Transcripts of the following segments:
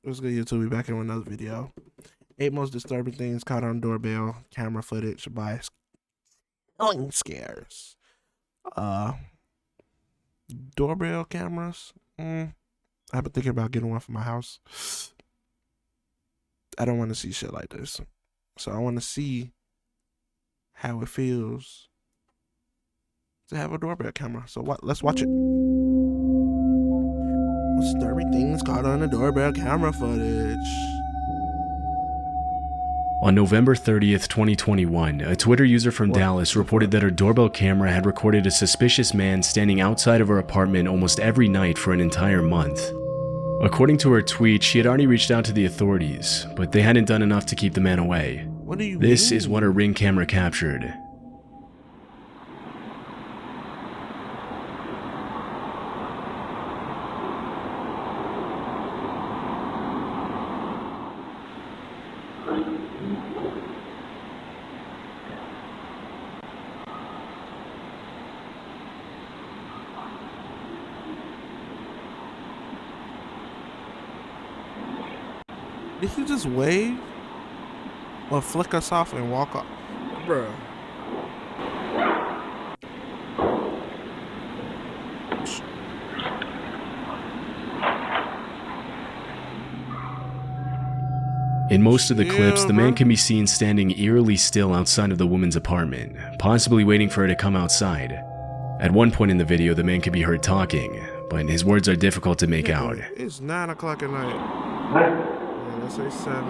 What's good, YouTube? We back here with another video. 8 most disturbing things caught on doorbell camera footage by scares. Doorbell cameras. I've been thinking about getting one for my house. I don't want to see shit like this, so I want to see how it feels to have a doorbell camera. So let's watch it. Disturbing things caught on the doorbell camera footage. On November 30th, 2021, a Twitter user from Dallas reported that her doorbell camera had recorded a suspicious man standing outside of her apartment almost every night for an entire month. According to her tweet, she had already reached out to the authorities, but they hadn't done enough to keep the man away. What do you This mean? is what her Ring camera captured. Did he just wave or flick us off and walk off? Bruh. In most of the clips, the man can be seen standing eerily still outside of the woman's apartment, possibly waiting for her to come outside. At one point in the video, the man can be heard talking, but his words are difficult to make out. It's 9 o'clock at night. Yeah, let's say 7.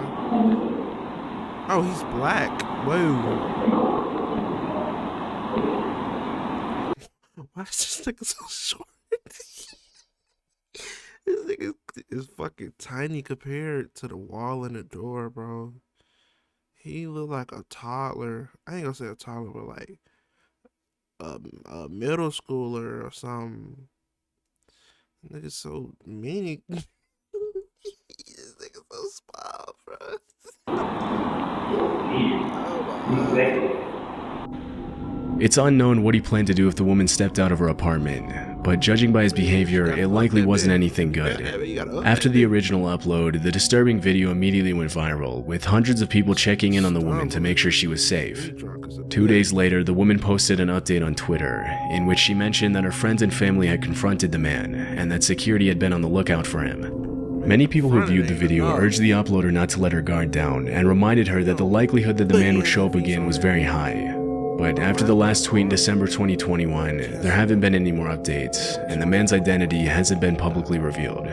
Oh, he's black. Whoa. Why is this nigga so short? This nigga is fucking tiny compared to the wall and the door, bro. He look like a toddler. I ain't gonna say a toddler, but like a middle schooler or something. Nigga so mean. This nigga so small, bro. Oh my. It's unknown what he planned to do if the woman stepped out of her apartment, but judging by his behavior, it likely wasn't anything good. After the original upload, the disturbing video immediately went viral, with hundreds of people checking in on the woman to make sure she was safe. 2 days later, the woman posted an update on Twitter, in which she mentioned that her friends and family had confronted the man, and that security had been on the lookout for him. Many people who viewed the video urged the uploader not to let her guard down, and reminded her that the likelihood that the man would show up again was very high. But after the last tweet in December 2021, there haven't been any more updates, and the man's identity hasn't been publicly revealed.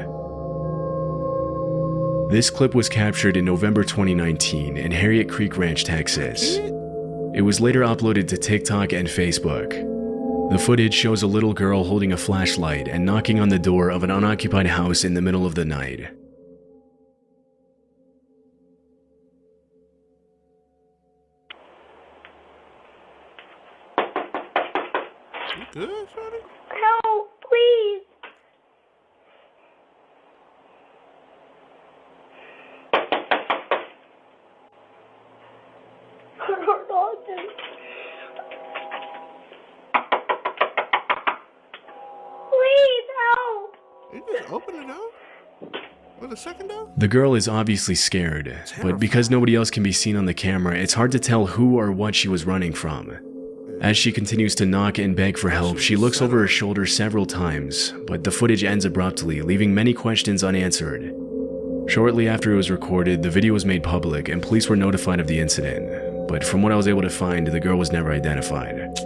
This clip was captured in November 2019 in Harriet Creek Ranch, Texas. It was later uploaded to TikTok and Facebook. The footage shows a little girl holding a flashlight and knocking on the door of an unoccupied house in the middle of the night. Good, shorty? No, please. Please help. You just open it up? What, a second door? The girl is obviously scared, but because nobody else can be seen on the camera, it's hard to tell who or what she was running from. As she continues to knock and beg for help, she looks over her shoulder several times, but the footage ends abruptly, leaving many questions unanswered. Shortly after it was recorded, the video was made public and police were notified of the incident, but from what I was able to find, the girl was never identified.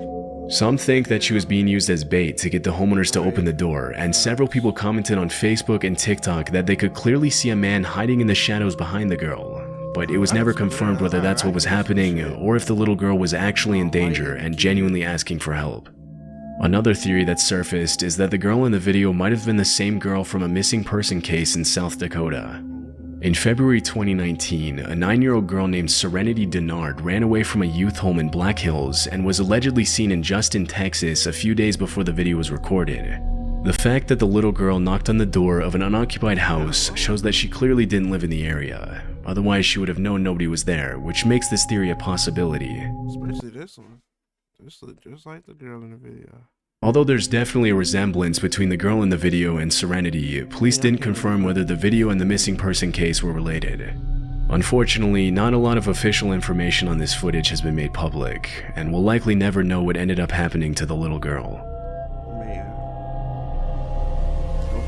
Some think that she was being used as bait to get the homeowners to open the door, and several people commented on Facebook and TikTok that they could clearly see a man hiding in the shadows behind the girl. But it was never confirmed whether that's what was happening or if the little girl was actually in danger and genuinely asking for help. Another theory that surfaced is that the girl in the video might have been the same girl from a missing person case in South Dakota. In February 2019, a 9-year-old girl named Serenity Denard ran away from a youth home in Black Hills and was allegedly seen in Justin, Texas a few days before the video was recorded. The fact that the little girl knocked on the door of an unoccupied house shows that she clearly didn't live in the area. Otherwise, she would have known nobody was there, which makes this theory a possibility. Especially this one. This look just like the girl in the video. Although there's definitely a resemblance between the girl in the video and Serenity, police didn't confirm whether the video and the missing person case were related. Unfortunately, not a lot of official information on this footage has been made public, and we'll likely never know what ended up happening to the little girl.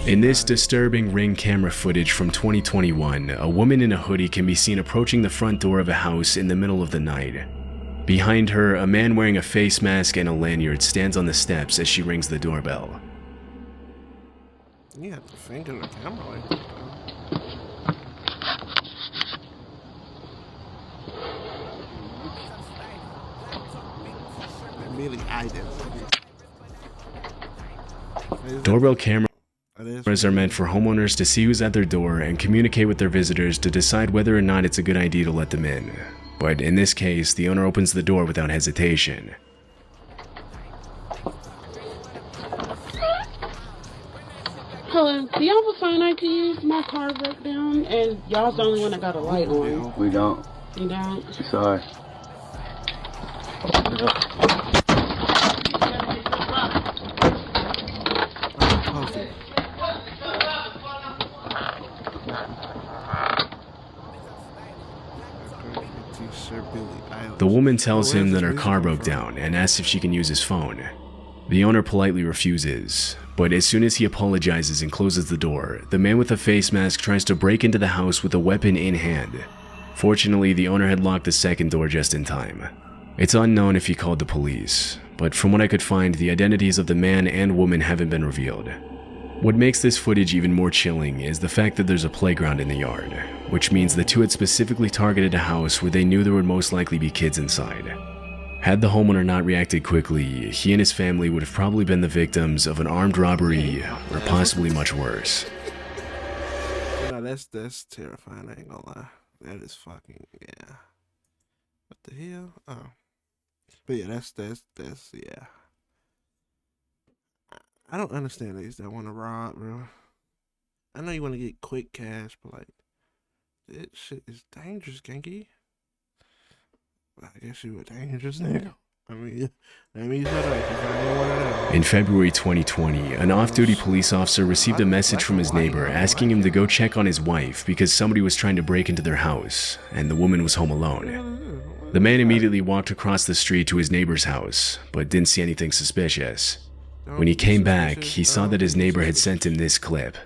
In this disturbing Ring camera footage from 2021, a woman in a hoodie can be seen approaching the front door of a house in the middle of the night. Behind her, a man wearing a face mask and a lanyard stands on the steps as she rings the doorbell. You have to finger the camera like that, though. Really hide it. Doorbell cameras are meant for homeowners to see who's at their door and communicate with their visitors to decide whether or not it's a good idea to let them in. But in this case, the owner opens the door without hesitation. Hello, do y'all have a phone I can use? My car broke down and y'all's the only one that got a light on. We don't. You don't? Sorry. The woman tells him that her car broke down and asks if she can use his phone. The owner politely refuses, but as soon as he apologizes and closes the door, the man with the face mask tries to break into the house with a weapon in hand. Fortunately, the owner had locked the second door just in time. It's unknown if he called the police, but from what I could find, the identities of the man and woman haven't been revealed. What makes this footage even more chilling is the fact that there's a playground in the yard, which means the two had specifically targeted a house where they knew there would most likely be kids inside. Had the homeowner not reacted quickly, he and his family would have probably been the victims of an armed robbery or possibly much worse. No, that's terrifying, I ain't gonna lie. That is fucking, yeah. What the hell? Oh. But yeah, that's yeah. I don't understand these that want to rob, bro. I know you want to get quick cash, but like, that shit is dangerous, Genki. I guess you a dangerous nigga. I mean, let me shut up, 'cause I ain't one of them. In February 2020, an off-duty police officer received a message from his neighbor asking him to go check on his wife because somebody was trying to break into their house, and the woman was home alone. The man immediately walked across the street to his neighbor's house, but didn't see anything suspicious. When he came back, he saw that his neighbor had sent him this clip.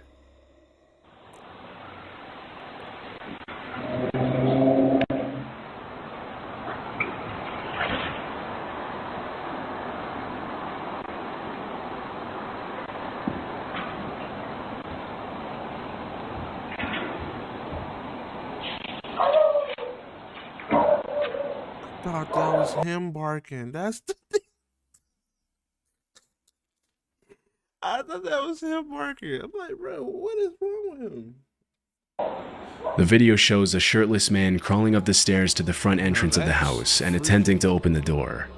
I thought that was him barking. That's the thing. I thought that was him barking. I'm like, bro, what is wrong with him? The video shows a shirtless man crawling up the stairs to the front entrance of the house and attempting to open the door.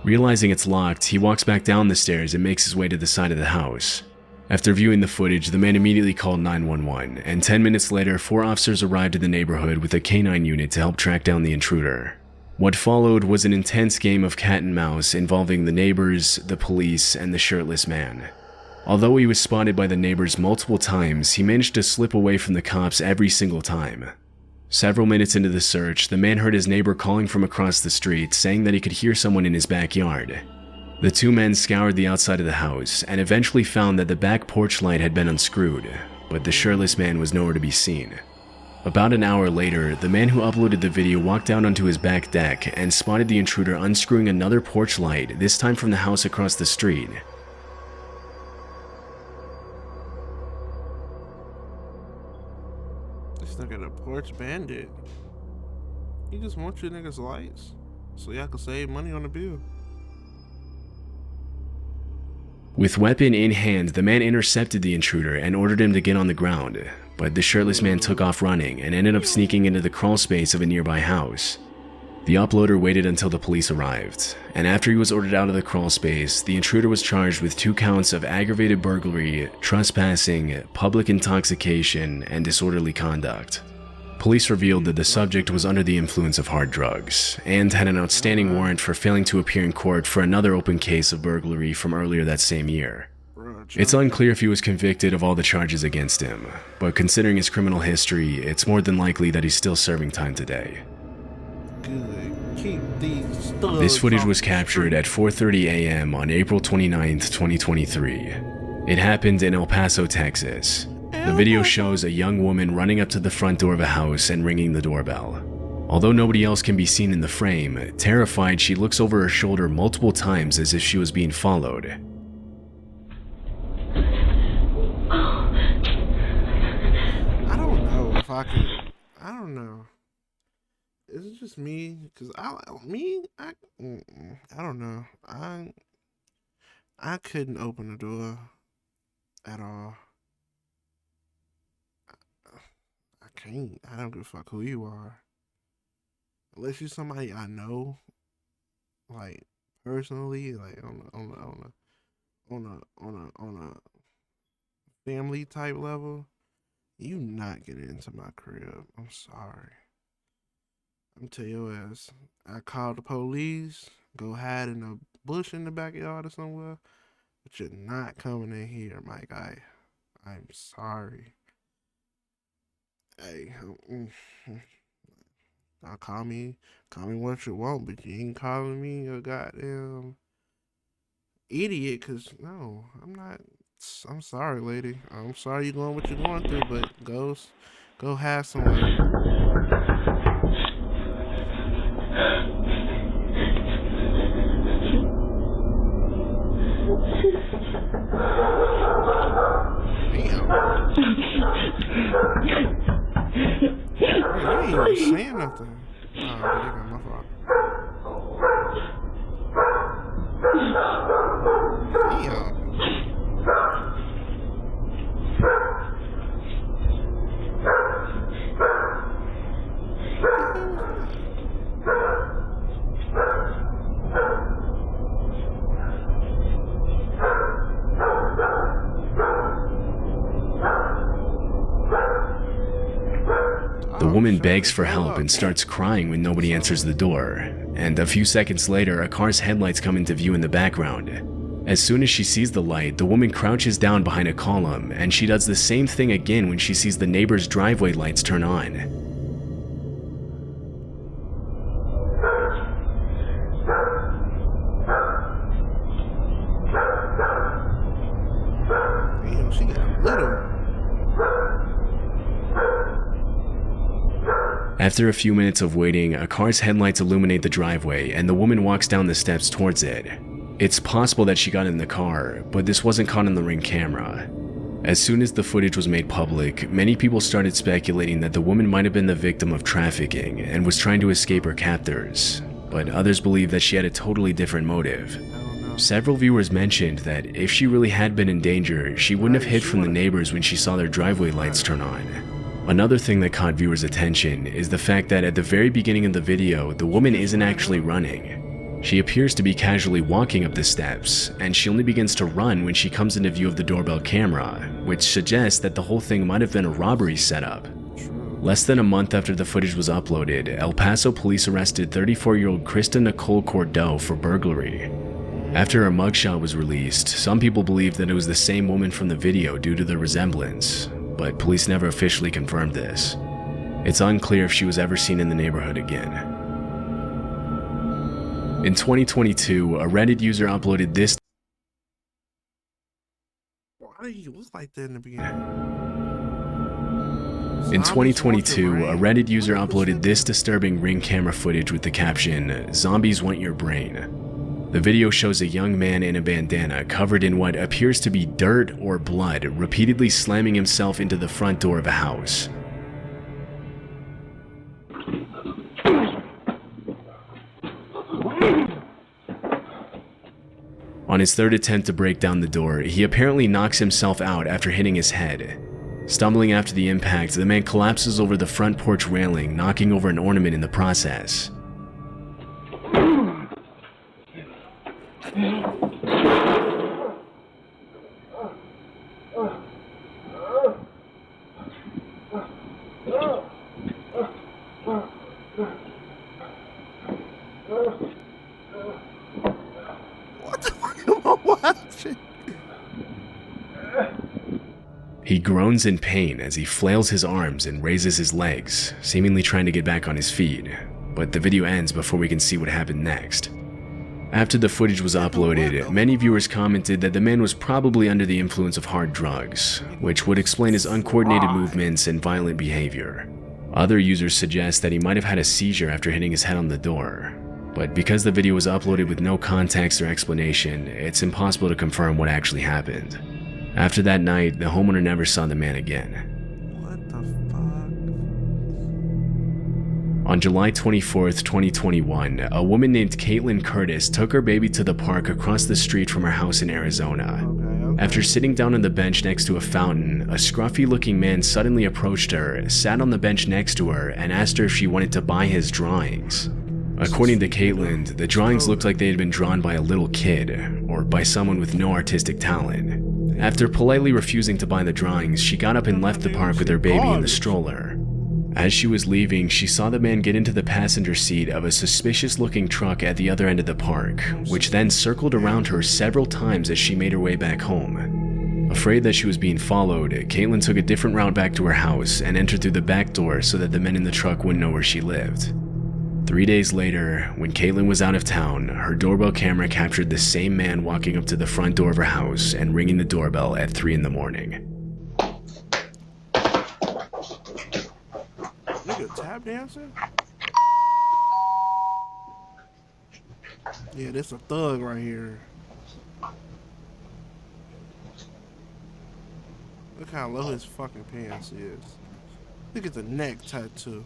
Realizing it's locked, he walks back down the stairs and makes his way to the side of the house. After viewing the footage, the man immediately called 911, and 10 minutes later, 4 officers arrived in the neighborhood with a canine unit to help track down the intruder. What followed was an intense game of cat and mouse involving the neighbors, the police, and the shirtless man. Although he was spotted by the neighbors multiple times, he managed to slip away from the cops every single time. Several minutes into the search, the man heard his neighbor calling from across the street, saying that he could hear someone in his backyard. The two men scoured the outside of the house and eventually found that the back porch light had been unscrewed, but the shirtless man was nowhere to be seen. About an hour later, the man who uploaded the video walked out onto his back deck and spotted the intruder unscrewing another porch light, this time from the house across the street. This nigga the porch bandit. He just wants you niggas lights so y'all can save money on the bill. With weapon in hand, the man intercepted the intruder and ordered him to get on the ground, but the shirtless man took off running and ended up sneaking into the crawl space of a nearby house. The uploader waited until the police arrived, and after he was ordered out of the crawl space, the intruder was charged with 2 counts of aggravated burglary, trespassing, public intoxication, and disorderly conduct. police revealed that the subject was under the influence of hard drugs and had an outstanding warrant for failing to appear in court for another open case of burglary from earlier that same year. It's unclear if he was convicted of all the charges against him, but considering his criminal history, it's more than likely that he's still serving time today. This footage was captured at 4:30 a.m. on April 29, 2023. It happened in El Paso, Texas. The video shows a young woman running up to the front door of a house and ringing the doorbell. Although nobody else can be seen in the frame, terrified, she looks over her shoulder multiple times as if she was being followed. I don't know if I could. I don't know. Is it just me? Cause I don't know. I couldn't open the door at all. I can't. I don't give a fuck who you are. Unless you're somebody I know, like personally, like on a family type level, you not getting into my crib. I'm sorry. I'm tell your ass. I called the police. Go hide in a bush in the backyard or somewhere. But you're not coming in here, my guy. I'm sorry. Hey, I'll call me what you want, but you ain't calling me a goddamn idiot, cause no, I'm not. I'm sorry, lady. I'm sorry you're going what you're going through, but go have someone. Damn. You ain't even saying nothing. Oh, there you go, my fault. Damn. The woman begs for help and starts crying when nobody answers the door, and a few seconds later, a car's headlights come into view in the background. As soon as she sees the light, the woman crouches down behind a column, and she does the same thing again when she sees the neighbor's driveway lights turn on. Damn, she got little. After a few minutes of waiting, a car's headlights illuminate the driveway and the woman walks down the steps towards it. It's possible that she got in the car, but this wasn't caught on the Ring camera. As soon as the footage was made public, many people started speculating that the woman might have been the victim of trafficking and was trying to escape her captors, but others believe that she had a totally different motive. Several viewers mentioned that if she really had been in danger, she wouldn't have hid from the neighbors when she saw their driveway lights turn on. Another thing that caught viewers' attention is the fact that at the very beginning of the video, the woman isn't actually running. She appears to be casually walking up the steps, and she only begins to run when she comes into view of the doorbell camera, which suggests that the whole thing might have been a robbery setup. Less than a month after the footage was uploaded, El Paso police arrested 34-year-old Krista Nicole Cordeaux for burglary. After her mugshot was released, some people believed that it was the same woman from the video due to the resemblance, but police never officially confirmed this. It's unclear if she was ever seen in the neighborhood again. In 2022, a Reddit user uploaded this. Why did you look like that in the beginning? In 2022, a Reddit user uploaded this disturbing Ring camera footage with the caption, "Zombies want your brain." The video shows a young man in a bandana covered in what appears to be dirt or blood, repeatedly slamming himself into the front door of a house. On his third attempt to break down the door, he apparently knocks himself out after hitting his head. Stumbling after the impact, the man collapses over the front porch railing, knocking over an ornament in the process. groans in pain as he flails his arms and raises his legs, seemingly trying to get back on his feet, but the video ends before we can see what happened next. After the footage was uploaded, many viewers commented that the man was probably under the influence of hard drugs, which would explain his uncoordinated movements and violent behavior. Other users suggest that he might have had a seizure after hitting his head on the door, but because the video was uploaded with no context or explanation, it's impossible to confirm what actually happened. After that night, the homeowner never saw the man again. What the fuck? On July 24th, 2021, a woman named Caitlin Curtis took her baby to the park across the street from her house in Arizona. After sitting down on the bench next to a fountain, a scruffy-looking man suddenly approached her, sat on the bench next to her, and asked her if she wanted to buy his drawings. According to Caitlin, the drawings looked like they had been drawn by a little kid, or by someone with no artistic talent. After politely refusing to buy the drawings, she got up and left the park with her baby in the stroller. As she was leaving, she saw the man get into the passenger seat of a suspicious-looking truck at the other end of the park, which then circled around her several times as she made her way back home. Afraid that she was being followed, Caitlin took a different route back to her house and entered through the back door so that the men in the truck wouldn't know where she lived. 3 days later, when Caitlin was out of town, her doorbell camera captured the same man walking up to the front door of her house and ringing the doorbell at 3 in the morning. Nigga tap dancing? Yeah, this a thug right here. Look how low his fucking pants is. Look at the neck tattoo.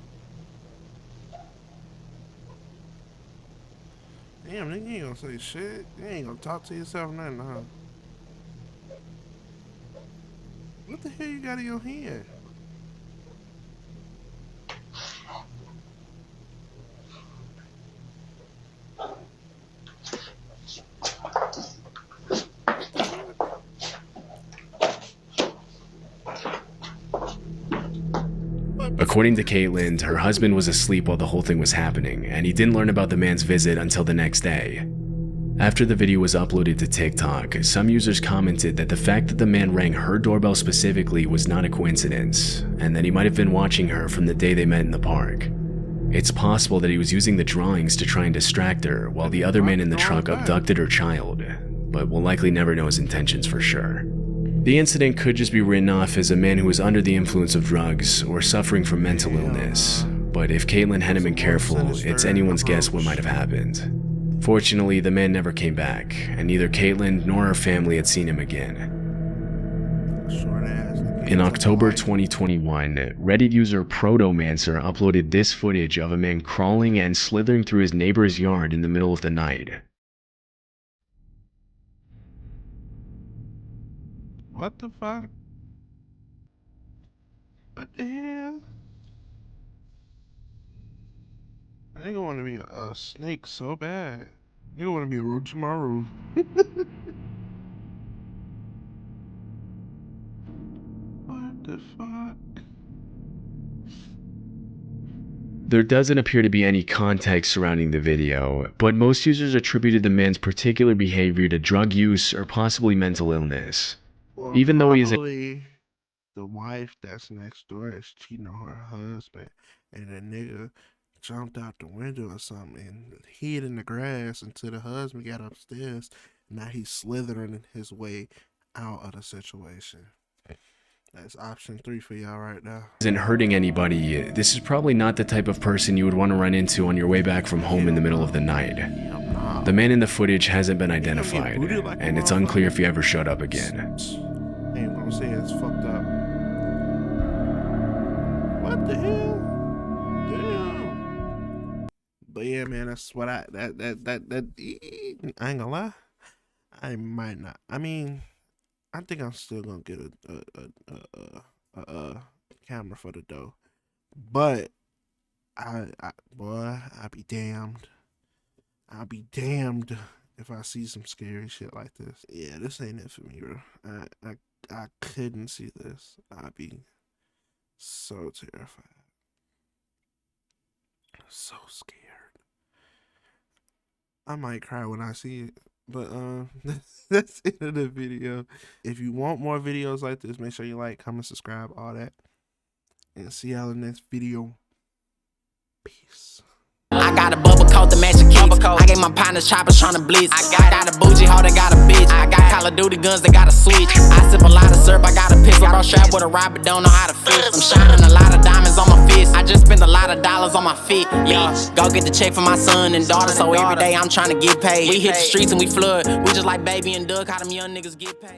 Damn, nigga, you ain't gonna say shit. You ain't gonna talk to yourself nothing, huh? What the hell you got in your hand? According to Caitlin, her husband was asleep while the whole thing was happening, and he didn't learn about the man's visit until the next day. After the video was uploaded to TikTok, some users commented that the fact that the man rang her doorbell specifically was not a coincidence, and that he might have been watching her from the day they met in the park. It's possible that he was using the drawings to try and distract her, while the other man in the truck abducted her child, but we'll likely never know his intentions for sure. The incident could just be written off as a man who was under the influence of drugs or suffering from mental illness, but if Caitlin hadn't been careful, it's anyone's guess what might have happened. Fortunately, the man never came back, and neither Caitlin nor her family had seen him again. In October 2021, Reddit user Protomancer uploaded this footage of a man crawling and slithering through his neighbor's yard in the middle of the night. What the fuck? What the hell? I think I want to be a snake so bad. You want to be rude to my roof. What the fuck? There doesn't appear to be any context surrounding the video, but most users attributed the man's particular behavior to drug use or possibly mental illness. Or Even though he is probably the wife that's next door is cheating on her husband, and the nigga jumped out the window or something and hid in the grass until the husband got upstairs. Now he's slithering his way out of the situation. That's option 3 for y'all right now. isn't hurting anybody, this is probably not the type of person you would want to run into on your way back from home in the middle of the night. The man in the footage hasn't been identified, and it's unclear if he ever showed up again. I ain't gonna say it's fucked up. What the hell? Damn. But yeah, man, that's what I ain't gonna lie. I might not. I mean, I think I'm still gonna get a camera for the dough. But boy, I'll be damned. I'll be damned if I see some scary shit like this. Yeah, this ain't it for me, bro. I couldn't see this. I'd be so terrified. So scared. I might cry when I see it. But that's it of the video. If you want more videos like this, make sure you like, comment, subscribe, all that. And see y'all in the next video. Peace. I got a bubble coat to match the kicks. I gave my partners choppers tryna blitz. I got a bougie hoe that got a bitch. I got Call of Duty guns that got a switch. I sip a lot of syrup, I got a pistol. Bro strapped with a rod but don't know how to fish. I'm shining a lot of diamonds on my fist. I just spent a lot of dollars on my feet. Yeah, go get the check for my son and daughter. So every day I'm trying to get paid. We hit the streets and we flood. We just like Baby and Doug, how them young niggas get paid.